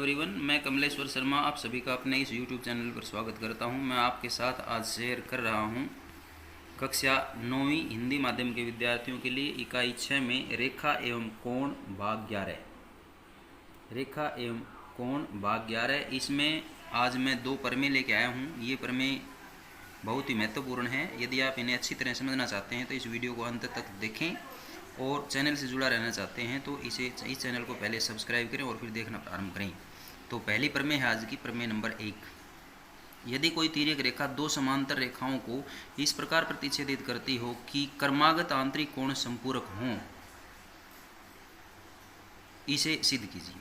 Everyone, मैं कमलेश्वर शर्मा आप सभी का अपने इस यूट्यूब चैनल पर स्वागत करता हूं। मैं आपके साथ आज शेयर कर रहा हूं कक्षा 9वीं हिंदी माध्यम के विद्यार्थियों के लिए इकाई 6 में रेखा एवं कोण भाग 11। रेखा एवं कोण भाग 11। इसमें आज मैं 2 प्रमेय लेके आया हूं। ये प्रमेय बहुत ही महत्वपूर्ण है। यदि आप इन्हें अच्छी तरह समझना चाहते हैं तो इस वीडियो को अंत तक देखें और चैनल से जुड़ा रहना चाहते हैं तो इस चैनल को पहले सब्सक्राइब करें और फिर देखना प्रारंभ करें। तो पहली प्रमेय है आज की, प्रमेय नंबर 1। यदि कोई तिर्यक रेखा दो समांतर रेखाओं को इस प्रकार प्रतिच्छेदित करती हो कि क्रमागत आंतरिक कोण संपूरक हों, इसे सिद्ध कीजिए।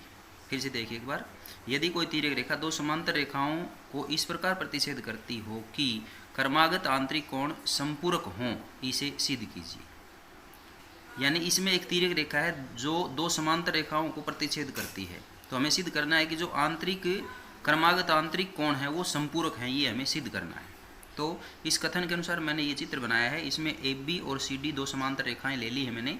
फिर से देखिए एक बार। यदि कोई तिर्यक रेखा दो समांतर रेखाओं को इस प्रकार प्रतिच्छेद करती हो कि क्रमागत आंतरिक कोण संपूरक हों, इसे सिद्ध कीजिए। यानी इसमें एक तिर्यक रेखा है जो दो समांतर रेखाओं को प्रतिच्छेद करती है, तो हमें सिद्ध करना है कि जो आंतरिक क्रमागत आंतरिक कोण है वो संपूरक है, ये हमें सिद्ध करना है। तो इस कथन के अनुसार मैंने ये चित्र बनाया है। इसमें AB और CD दो समांतर रेखाएं ले ली है मैंने,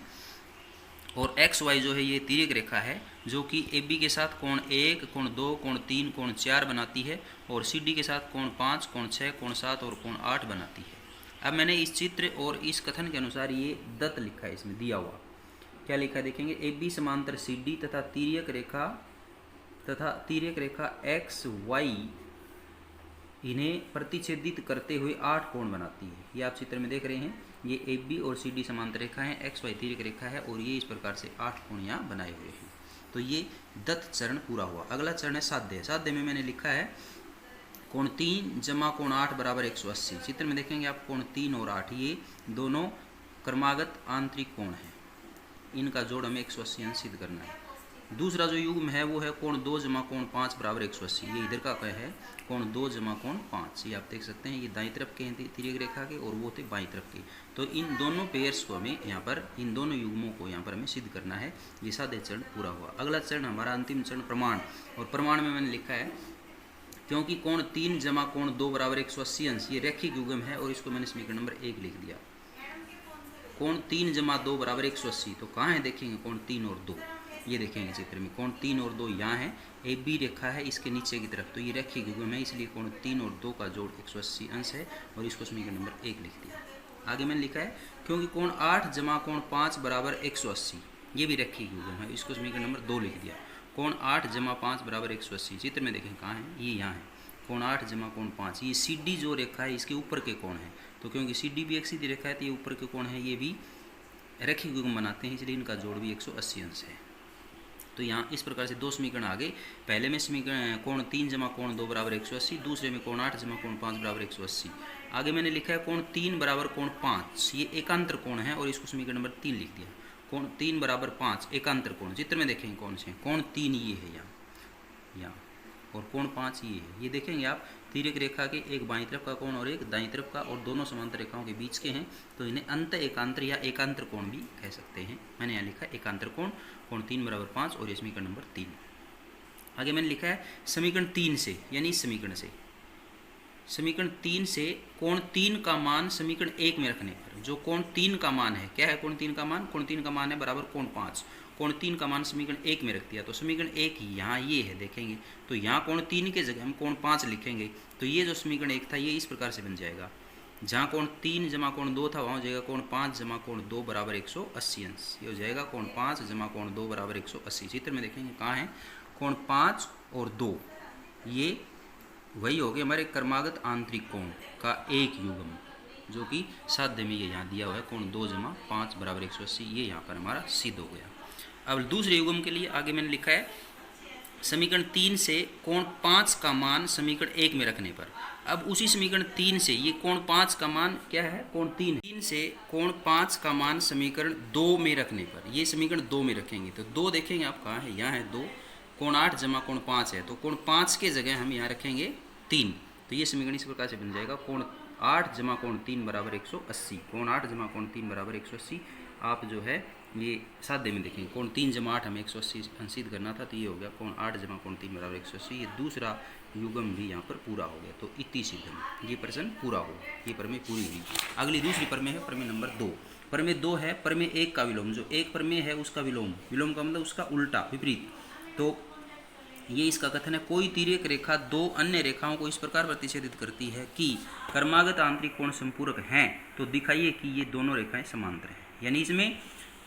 और XY जो है ये तिर्यक रेखा है जो कि AB के साथ कोण 1, कोण 2, कोण 3, कोण 4 बनाती है, और CD के साथ कोण 5, कोण 6, कोण 7 और कोण 8 बनाती है। अब मैंने इस चित्र और इस कथन के अनुसार ये दत्त लिखा है, इसमें दिया हुआ क्या लिखा है देखेंगे। AB समांतर CD तथा तिर्यक रेखा XY इन्हें प्रतिच्छेदित करते हुए 8 कोण बनाती है। ये आप चित्र में देख रहे हैं। ये AB और CD समांतर रेखा है, XY तिर्यक रेखा है, और ये इस प्रकार से 8 कोण यहाँ बनाए हुए हैं। तो ये दत्त चरण पूरा हुआ। अगला चरण है साध्य। साध्य में मैंने लिखा है कोण 3 जमा कोण 8 बराबर 180। चित्र में देखेंगे आप, कोण 3 और 8 ये दोनों क्रमागत आंतरिक कोण हैं। इनका जोड़ हमें 180 अंश सिद्ध करना है। दूसरा जो युग्म है वो है कोण 2 जमा कोण 5 बराबर 180। ये इधर का है कोण 2 जमा कोण 5। ये आप देख सकते हैं, ये दाईं तरफ के हैं तिर्यक रेखा के और वो थे बाईं तरफ के। तो इन दोनों पेयर्स को हमें यहाँ पर, इन दोनों युग्मों को यहाँ पर हमें सिद्ध करना है। ये साध्य चरण पूरा हुआ। अगला चरण हमारा अंतिम चरण प्रमाण। और प्रमाण में मैंने लिखा है क्योंकि कोण 3 जमा कोण 2 बराबर 180 अंश ये रैखिक युग्म है, और इसको मैंने समीकरण नंबर 1 लिख दिया। कोण 3 जमा 2 बराबर 180, तो कहाँ है देखेंगे कोण 3 और 2। ये देखेंगे चित्र में, कोण 3 और 2 यहाँ है। AB रेखा है इसके नीचे की तरफ, तो ये रैखिक युग्म है, इसलिए कोण 3 और 2 का जोड़ 180 अंश है, और इसको समीकरण नंबर 1 लिख दिया। आगे मैंने लिखा है क्योंकि कोण 8 जमा कोण 5 बराबर 180 ये भी रैखिक युग्म है, इसको समीकरण नंबर 2 लिख दिया। कोण 8 जमा 5 बराबर 180, चित्र में देखें कहाँ है, ये यहाँ है। कोण 8 जमा कोण 5, ये CD जो रेखा है इसके ऊपर के कोण है, तो क्योंकि CD भी एक सीधी रेखा है तो ये ऊपर के कोण है, ये भी रैखिक युग्म बनाते हैं, इसलिए इनका जोड़ भी 180 अंश है। तो यहाँ इस प्रकार से 2 समीकरण आगे। पहले में समीकरण कोण 3 जमा कोण 2 बराबर 180, दूसरे में कोण 8 जमा कोण 5 बराबर 180। आगे मैंने लिखा है कोण 3 बराबर कोण 5, ये एकांतर कोण है, और इसको समीकरण नंबर 3 लिख दिया। कोण 3 बराबर 5 एकांतर कोण, चित्र में देखेंगे कौन से, कोण 3 ये है यहाँ, और कोण 5 ये है। ये देखेंगे आप, तिर्यक रेखा के एक बाईं तरफ का कोण और एक दाईं तरफ का, और दोनों समांतर रेखाओं के बीच के हैं, तो इन्हें अंत एकांतर या एकांतर कोण भी कह सकते हैं। मैंने यहाँ लिखा है एकांतर कोण, कोण 3 बराबर 5, और ये समीकरण नंबर 3। आगे मैंने लिखा है समीकरण 3 से, यानी इस समीकरण 3 से कोण 3 का मान समीकरण 1 में रखने पर, जो कोण 3 का मान है, क्या है कोण 3 का मान, कोण 3 का मान है बराबर कोण 5। कोण 3 का मान समीकरण 1 में रख दिया, तो समीकरण 1 यहाँ ये है देखेंगे, तो यहाँ कोण 3 के जगह हम कोण 5 लिखेंगे, तो ये जो समीकरण 1 था ये इस प्रकार से बन जाएगा। जहाँ कोण 3 जमा कोण 2 था वहाँ हो जाएगा कोण 5 जमा कोण 2 बराबर 180 अंश। ये हो जाएगा कोण 5 जमा कोण 2 बराबर 180। चित्र में देखेंगे कहाँ है, कोण 5 और 2 ये वही हो गए हमारे क्रमागत आंतरिक कोण का एक युग्म, जो कि साध्य में ये यहाँ दिया हुआ है कोण 2 जमा 5 बराबर 180। ये यहाँ पर हमारा सिद्ध हो गया। अब दूसरे युग्म के लिए आगे मैंने लिखा है समीकरण 3 से कोण 5 का मान समीकरण 1 में रखने पर। अब उसी समीकरण 3 से ये कोण 5 का मान क्या है, कोण 3 से कोण 5 का मान समीकरण 2 में रखने पर, ये समीकरण 2 में रखेंगे, तो 2 देखेंगे आप कहाँ है, यहाँ है 2। कोण 8 जमा कोण 5 है, तो कोण 5 के जगह हम यहाँ रखेंगे 3, तो ये समीकरण इस प्रकार से बन जाएगा कोण 8 जमा कोण 3 बराबर 180। कोण 8 जमा कोण 3 बराबर 180। आप जो है ये साध्य में देखेंगे, कोण 3 जमा 8 हमें 180 सिद्ध करना था, तो ये हो गया कोण 8 जमा कोण 3 बराबर 180। ये दूसरा युग्म भी यहाँ पर पूरा हो गया, तो इति सिद्धम, ये प्रश्न पूरा हो, ये प्रमेय पूरी हुई। अगली दूसरी प्रमेय है प्रमेय नंबर 2। प्रमेय 2 है प्रमेय 1 का विलोम। जो एक प्रमेय है उसका विलोम, विलोम का मतलब उसका उल्टा, विपरीत। तो ये इसका कथन है, कोई तिर्यक रेखा दो अन्य रेखाओं को इस प्रकार प्रतिच्छेदित करती है कि क्रमागत आंतरिक कोण संपूरक हैं, तो दिखाइए कि ये दोनों रेखाएं समांतर हैं। यानी इसमें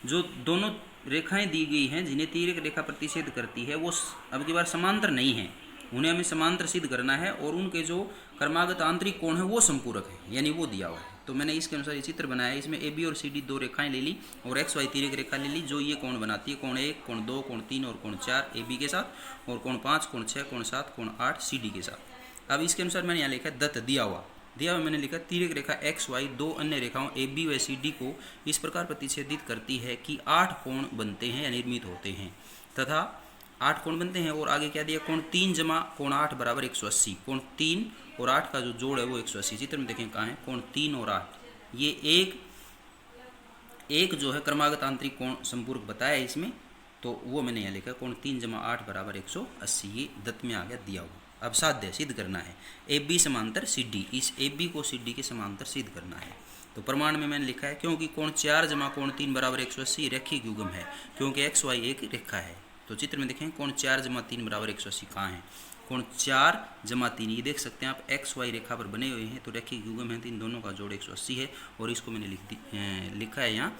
जो दोनों रेखाएं दी गई हैं जिन्हें तिर्यक रेखा प्रतिच्छेद करती है वो अब की बार समांतर नहीं है, उन्हें हमें समांतर सिद्ध करना है और उनके जो क्रमागत आंतरिक कोण है वो संपूरक है, यानी वो दिया हुआ है। तो मैंने इसके अनुसार ये चित्र बनाया है। इसमें ए बी और सी डी दो रेखाएं ले ली और एक्स वाई तिर्यक रेखा ले ली जो ये कोण बनाती है, कोण 1, कोण 2, कोण 3 और कोण 4 ए बी के साथ, और कोण 5, कोण 6, कोण 7, कोण 8 सी डी के साथ। अब इसके अनुसार मैंने यहाँ लिखा है दत्त दिया हुआ मैंने लिखा तिर्यक रेखा एक्स वाई दो अन्य रेखाओं ए बी व सी डी को इस प्रकार प्रतिच्छेदित करती है कि 8 कोण बनते हैं या निर्मित होते हैं, तथा 8 कोण बनते हैं। और आगे क्या दिया, कोण 3 जमा कोण 8 बराबर 180। कोण 3 और 8 का जो जोड़ है वो 180। चित्र में देखें कहाँ है, कोण 3 और 8, ये एक जो है क्रमागत आंतरिक कोण संपूरक बताया है इसमें, तो वो मैंने यहाँ लिखा कोण 3 जमा 8 बराबर 180। ये दत्त में आ गया दिया हुआ। अब साध्य सिद्ध करना है, ए बी समांतर सी डी, इस ए बी को सी डी के समांतर सिद्ध करना है। तो प्रमाण में मैंने लिखा है, क्योंकि कोण 4 जमा कोण 3 बराबर 180 रेखीय युग्म है, क्योंकि एक्स वाई एक रेखा है। तो चित्र में देखें कोण 4 जमा 3 बराबर 180 कहाँ है, कोण 4 जमा 3 ये देख सकते हैं आप, एक्स वाई रेखा पर बने हुए हैं, तो रेखीय युग्म है, तो इन दोनों का जोड़ 180 है। और इसको मैंने लिखा है यहाँ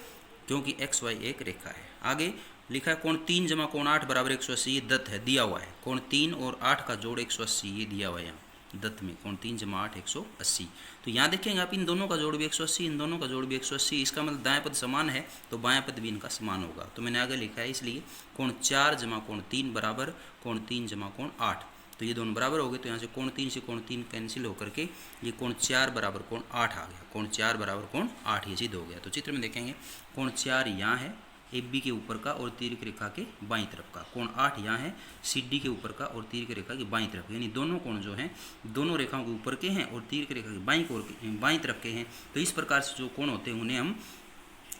क्योंकि एक्स वाई एक रेखा है। आगे लिखा है कोण 3 जमा कोण 8 बराबर 180, ये दत्त है दिया हुआ है। कोण 3 और 8 का जोड़ 180 ये दिया हुआ है यहाँ दत्त में, कोण 3 जमा 8 180। तो यहाँ देखेंगे आप इन दोनों का जोड़ भी 180, इन दोनों का जोड़ भी 180, इसका मतलब दाएं पद समान है तो बाएं पद भी इनका समान होगा। तो मैंने आगे लिखा है, इसलिए कोण 4 जमा कोण 3 बराबर कोण 3 जमा कोण 8, तो ये दोनों बराबर हो गए। तो यहाँ से कोण 3 से कोण 3 कैंसिल होकर के ये कोण 4 बराबर कोण 8 आ गया, कोण 4 बराबर कोण 8 ये सिद्ध हो गया। तो चित्र में देखेंगे कोण 4 यहाँ है ए बी के ऊपर का और तिर्यक रेखा के बाईं तरफ का, कोण 8 यहाँ है सी डी के ऊपर का और तिर्यक रेखा की बाईं तरफ, यानी दोनों कोण जो हैं दोनों रेखाओं के ऊपर के हैं और तिर्यक रेखा की बाईं तरफ के हैं। तो इस प्रकार से जो कोण होते हैं उन्हें हम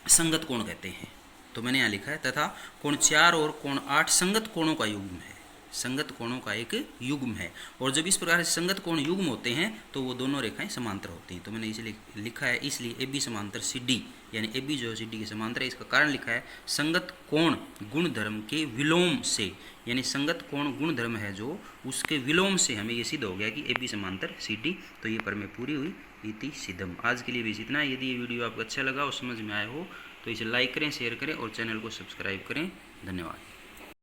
संगत कोण कहते हैं। तो मैंने यहाँ लिखा है, तथा कोण 4 और कोण 8 संगत कोणों का युग्म है, संगत कोणों का एक युग्म है। और जब इस प्रकार से संगत कोण युग्म होते हैं तो वो दोनों रेखाएं समांतर होती हैं। तो मैंने इसलिए लिखा है, इसलिए ए बी समांतर सी डी, यानी ए बी जो है सी डी के समांतर है। इसका कारण लिखा है, संगत कोण गुणधर्म के विलोम से, यानी संगत कोण गुणधर्म है जो उसके विलोम से हमें ये सिद्ध हो गया कि ए बी समांतर सी डी। तो ये प्रमेय पूरी हुई, इति सिद्धम। आज के लिए भी इतना। यदि ये वीडियो आपको अच्छा लगा और समझ में आया हो तो इसे लाइक करें, शेयर करें और चैनल को सब्सक्राइब करें। धन्यवाद।